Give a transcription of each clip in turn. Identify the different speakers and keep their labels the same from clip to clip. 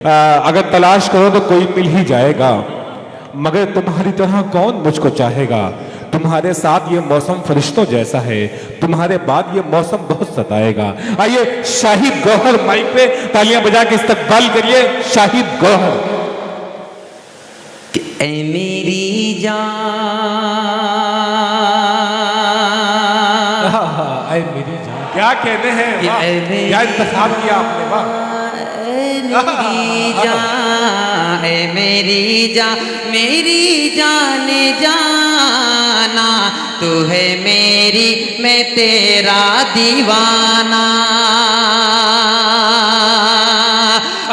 Speaker 1: अगर तलाश करो तो कोई मिल ही जाएगा, मगर तुम्हारी तरह कौन मुझको चाहेगा। तुम्हारे साथ ये मौसम फरिश्तों जैसा है, तुम्हारे बाद ये मौसम बहुत सताएगा। आइए शाहिद गौहर माइक पे तालियां बजा के इस्तकबाल करिए शाहिद गौहर।
Speaker 2: ऐ मेरी जान,
Speaker 1: ऐ मेरी जान, क्या कहने हैं, क्या इंतखाब किया आपने, वाह।
Speaker 2: मेरी जान, ऐ मेरी जान, मेरी जान जाना, तू है मेरी मैं तेरा दीवाना।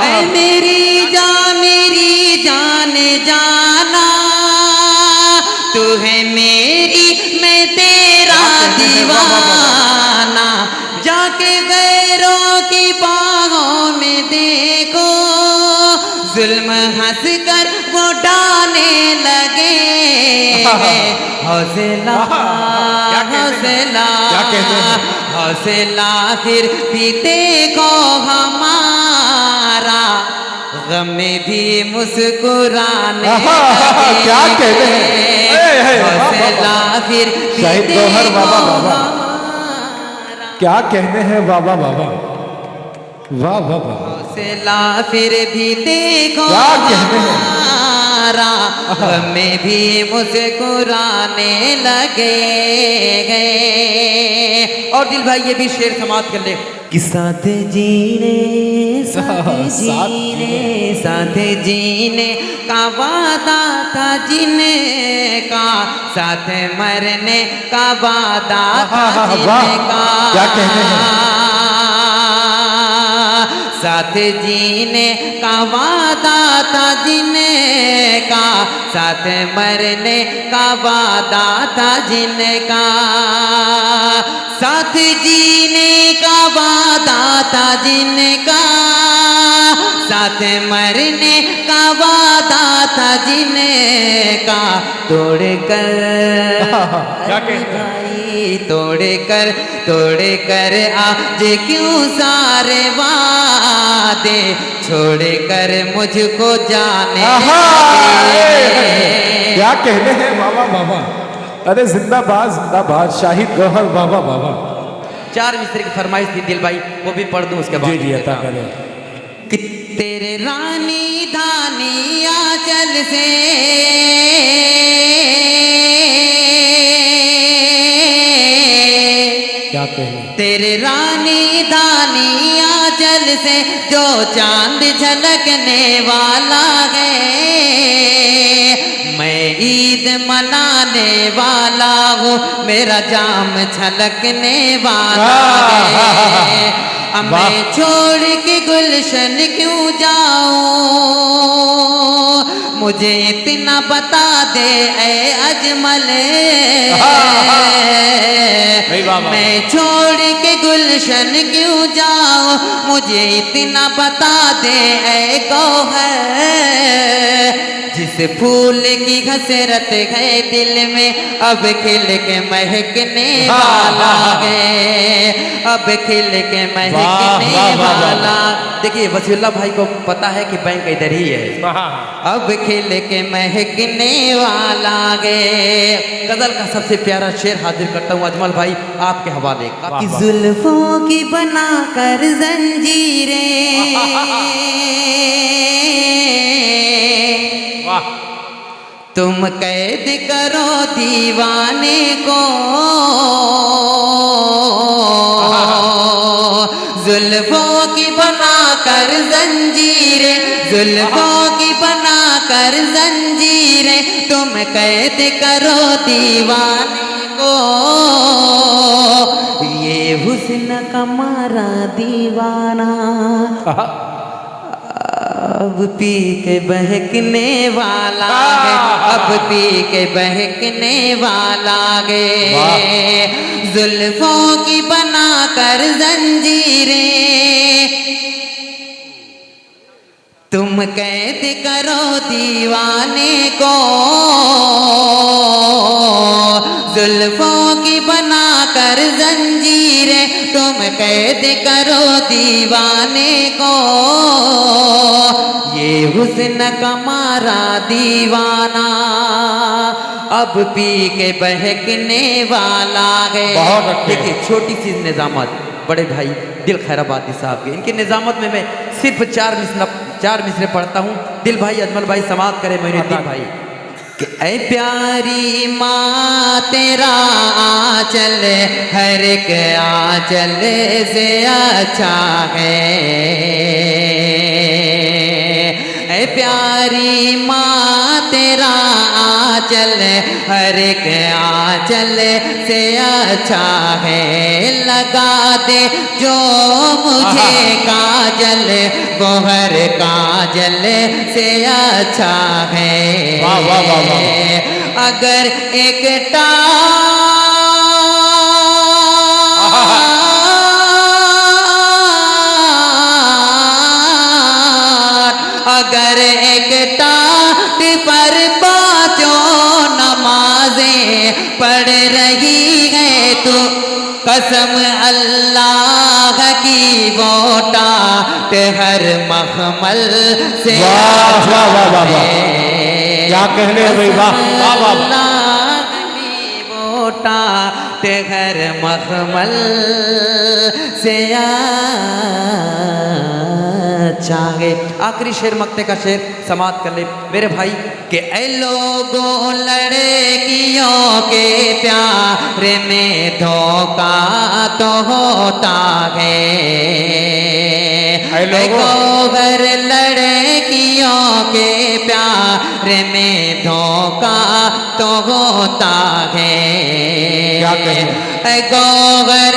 Speaker 2: ऐ मेरी जान, मेरी जान जाना, तू है मेरी मैं तेरा दीवाना। जाके गैरों की बाहों में देखो, जुल्म हंस कर वो डालने लगे। हौसला हौसला हौसला फिर भी देखो हमारा, गम में भी मुस्कुराने लगे।
Speaker 1: क्या कहते हैं,
Speaker 2: हौसला फिर भी
Speaker 1: शाहिद गौहर बाबा बाबा, क्या कहने हैं बाबा बाबा, वाह वाह वाह।
Speaker 2: हौसला फिर भी देखो
Speaker 1: क्या कहने हैं,
Speaker 2: हमारा, हमें भी मुस्कुराने लगे गए। और दिल भाई ये भी शेर समाप्त कर ले कि साथ जीने साथ जीने का वादा था जिनका, साथ मरने का वादा था जिनका।
Speaker 1: क्या कहने हैं,
Speaker 2: साथ जीने का वादा था जिनका, साथ मरने का वादा था जिनका। साथ जीने का वादा था जिनका, साथ मरने का वादा था जिनका। तोड़ कर
Speaker 1: क्या कहते हैं,
Speaker 2: तोड़ कर आज क्यों सारे वादे, छोड़ कर मुझको जाने लगे।
Speaker 1: क्या कहने हैं बाबा बाबा, अरे जिंदाबाद जिंदाबाद शाहिद गौहर बाबा बाबा।
Speaker 2: 4 मिस्त्री की फरमाइश थी दिल भाई, वो भी पढ़ दूं उसके बाद।
Speaker 1: जी जी अता करें।
Speaker 2: कि तेरे रानी धानी आंचल से
Speaker 1: क्या कहने,
Speaker 2: तेरे रानी धानी आंचल से जो चांद झलकने वाला है, मैं ईद मनाने वाला हूँ, मेरा जाम छलकने वाला है। अब मैं छोड़ के गुलशन क्यों जाऊं, मुझे इतना बता दे ऐ अजमल। मैं छोड़ के गुलशन क्यों जाऊं, मुझे इतना बता दे ऐ गौहर। जिस फूल की हसरत है दिल में, अब खिल के महकने वाला है, अब खिल के महकने वाला। देखिए वसीउल्लाह भाई को पता है कि बैंक इधर ही है, अब खिल के महकने वाला है। गजल का सबसे प्यारा शेर हाजिर करता हूँ अजमल भाई आपके हवाले का। कि जुल्फों की बना कर जंजीरें, तुम कैद करो दीवाने को, जुल्फों की बना कर जंजीरें, जुल्फों की बना कर जंजीरें, तुम कैद करो दीवाने को। ये हुस्न का मारा दीवाना, अब पी के बहकने वाला है, अब पी के बहकने वाला है। जुल्फों की बना कर जंजीरें, तुम कैद करो दीवाने को, जुल्फों की बना कर जंजीरें, तुम तुम कैद करो दीवाने को, ये हुस्न का मारा दीवाना अब पी के बहकने वाला है।
Speaker 1: बहुत अच्छे।
Speaker 2: देखिए छोटी सी निजामत बड़े भाई दिल खैराबादी साहब के, इनकी निजामत में मैं सिर्फ चार मिसरे पढ़ता हूँ। दिल भाई अजमल भाई समाप्त करे मोइनुद्दीन भाई कि ऐ प्यारी माँ तेरा आंचल हर एक आंचल से अच्छा है। ऐ प्यारी माँ तेरा आंचल हर एक आंचल से अच्छा है। लगा दे जो मुझे काजल वो हर काजल से अच्छा है।
Speaker 1: वाह वाह वाह वाह।
Speaker 2: अगर एक अगर एक टाट पर पाँचों नमाजें पढ़ रही है तो कसम अल्लाह की वो टाट हर मखमल से
Speaker 1: वाह वाह वाह वाह वाह। क्या कहने हैं भाई, वाह वाह वाह।
Speaker 2: अल्लाह की वो टाट हर मखमल से अच्छा है। आखिरी शेर मक्ते का शेर समाप्त कर ले मेरे भाई कि ऐ लोगों लड़कियों के प्यार में धोखा तो होता है।
Speaker 1: ऐ लोगों
Speaker 2: गोबर लड़कियों के प्यार में धोखा तो होता है।
Speaker 1: क्या कहें?
Speaker 2: ऐ गोबर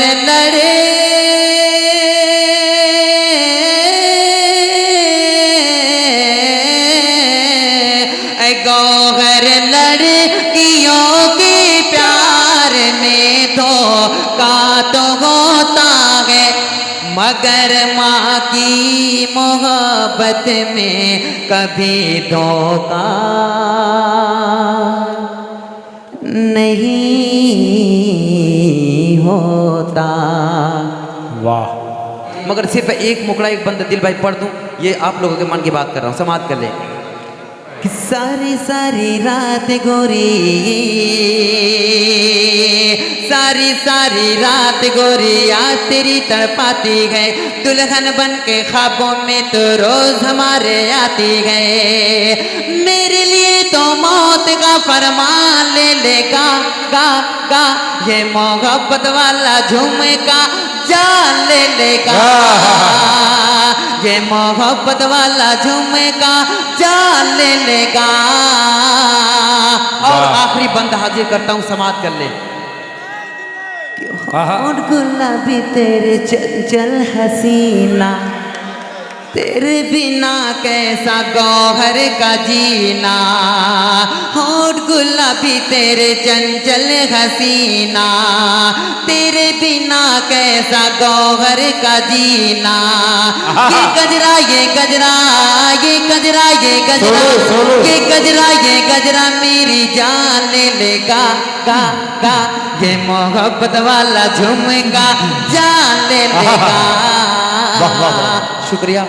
Speaker 2: गौहर लड़कियों के प्यार में धोखा तो होता है, मगर माँ की मोहब्बत में कभी धोखा नहीं होता।
Speaker 1: वाह।
Speaker 2: मगर सिर्फ एक मुकड़ा एक बंद दिल भाई पढ़ दूं, ये आप लोगों के मन की बात कर रहा हूँ, समाप्त कर ले कि सारी सारी रात गोरी, सारी सारी रात गोरी आज तेरी तड़पाती है। दुल्हन बन के ख्वाबों में तो रोज हमारे आती है। मेरे लिए तो मौत का फरमान ले लेगा गा गा, ये मोहब्बत वाला झुमका जान ले लेगा। ये मोहब्बत वाला झुमका जान ले लेगा। और आखिरी बंद हाजिर करता हूँ, समाप्त कर ले। और गुलाबी तेरे चंचल हसीना, तेरे बिना कैसा गौहर का जीना। होठ गुलाबी तेरे चंचल हसीना, तेरे बिना कैसा गौहर का जीना। ये गजरा ये गजरा ये गजरा ये गजरा ये गजरा ये गजरा मेरी जान ले लेगा गा गा। ये मोहब्बत वाला झुमका जान ले लेगा। शुक्रिया।